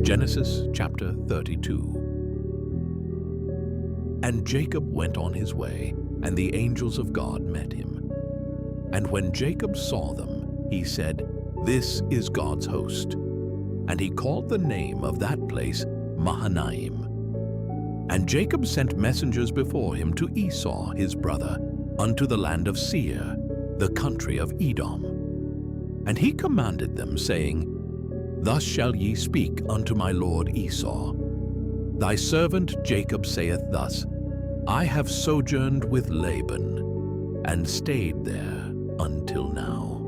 Genesis chapter 32. And Jacob went on his way, and the angels of God met him. And when Jacob saw them, he said, "This is God's host." And he called the name of that place Mahanaim. And Jacob sent messengers before him to Esau his brother, unto the land of Seir, the country of Edom. And he commanded them, saying, "Thus shall ye speak unto my lord Esau. Thy servant Jacob saith thus, I have sojourned with Laban, and stayed there until now.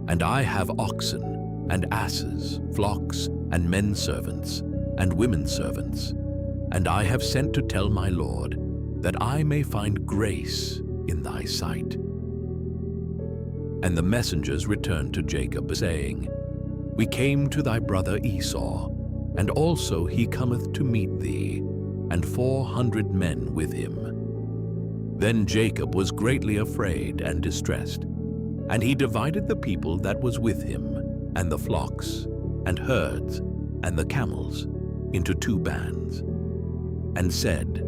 And I have oxen, and asses, flocks, and men servants, and women servants. And I have sent to tell my lord, that I may find grace in thy sight." And the messengers returned to Jacob, saying, "We came to thy brother Esau, and also he cometh to meet thee, and 400 men with him." Then Jacob was greatly afraid and distressed, and he divided the people that was with him, and the flocks, and herds, and the camels, into 2 bands, and said,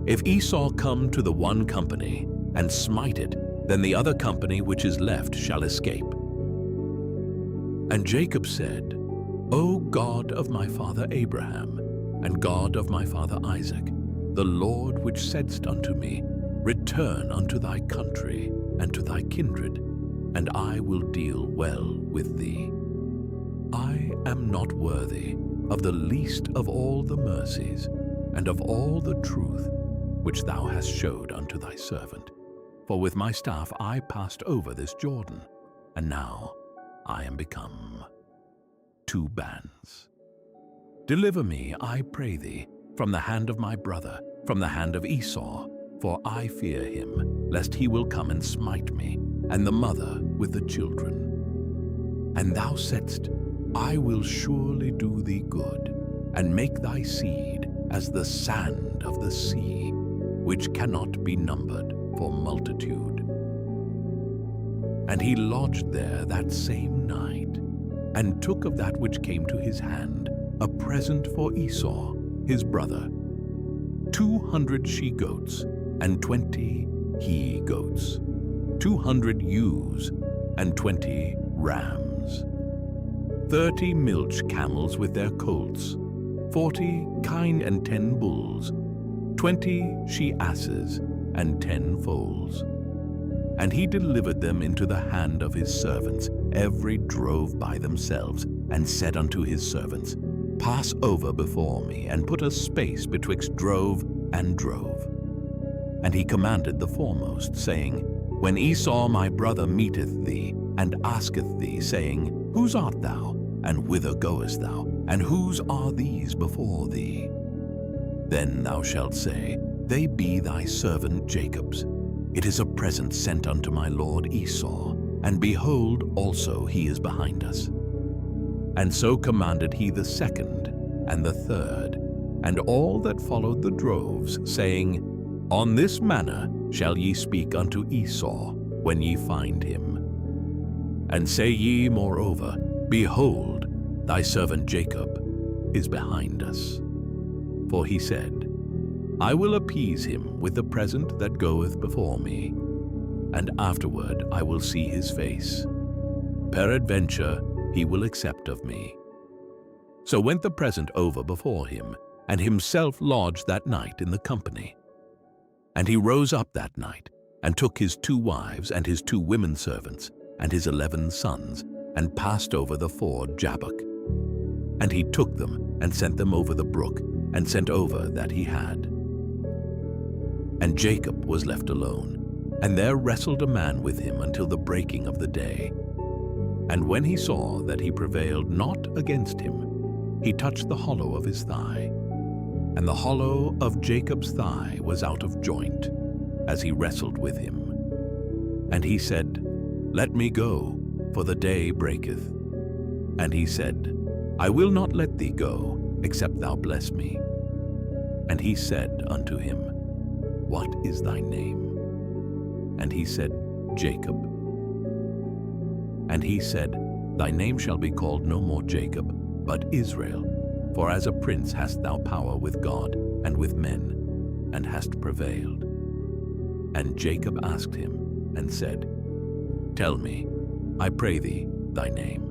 "If Esau come to the one company, and smite it, then the other company which is left shall escape." And Jacob said, "O God of my father Abraham, and God of my father Isaac, the Lord which saidst unto me, Return unto thy country and to thy kindred, and I will deal well with thee. I am not worthy of the least of all the mercies, and of all the truth which thou hast showed unto thy servant. For with my staff I passed over this Jordan, and now I am become 2 bands. Deliver me, I pray thee, from the hand of my brother, from the hand of Esau, for I fear him, lest he will come and smite me, and the mother with the children. And thou saidst, I will surely do thee good, and make thy seed as the sand of the sea, which cannot be numbered for multitude." And he lodged there that same night, and took of that which came to his hand a present for Esau his brother, 200 she-goats, and 20 he-goats, 200 ewes, and 20 rams, 30 milch camels with their colts, 40 kine and 10 bulls, 20 she-asses, and 10 foals. And he delivered them into the hand of his servants, every drove by themselves, and said unto his servants, Pass over before me, and put a space betwixt drove and drove. And he commanded the foremost, saying, When Esau my brother meeteth thee, and asketh thee, saying, Whose art thou, and whither goest thou, and whose are these before thee? Then thou shalt say, They be thy servant Jacob's. It is a present sent unto my lord Esau, and behold, also he is behind us. And so commanded he the second, and the third, and all that followed the droves, saying, On this manner shall ye speak unto Esau, when ye find him. And say ye moreover, Behold, thy servant Jacob is behind us. For he said, I will appease him with the present that goeth before me, and afterward I will see his face. Peradventure he will accept of me. So went the present over before him, and himself lodged that night in the company. And he rose up that night, and took his 2 wives and his 2 women servants, and his 11 sons, and passed over the ford Jabbok. And he took them, and sent them over the brook, and sent over that he had. And Jacob was left alone, and there wrestled a man with him until the breaking of the day. And when he saw that he prevailed not against him, he touched the hollow of his thigh. And the hollow of Jacob's thigh was out of joint, as he wrestled with him. And he said, Let me go, for the day breaketh. And he said, I will not let thee go, except thou bless me. And he said unto him, What is thy name? And he said, Jacob. And he said, Thy name shall be called no more Jacob, but Israel, For as a prince hast thou power with God and with men, and hast prevailed. And Jacob asked him, and said, Tell me, I pray thee, thy name.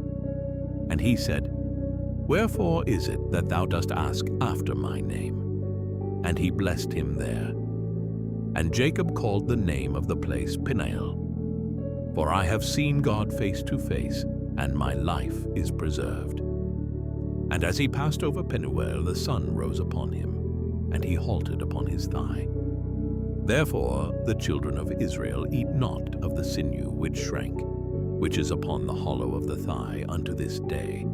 And he said, Wherefore is it that thou dost ask after my name? And he blessed him there. And Jacob called the name of the place Peniel. For I have seen God face to face, and my life is preserved. And as he passed over Penuel, the sun rose upon him, and he halted upon his thigh. Therefore the children of Israel eat not of the sinew which shrank, which is upon the hollow of the thigh unto this day,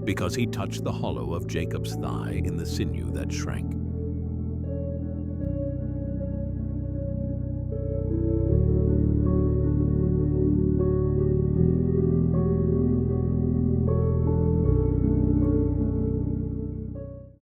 because he touched the hollow of Jacob's thigh in the sinew that shrank.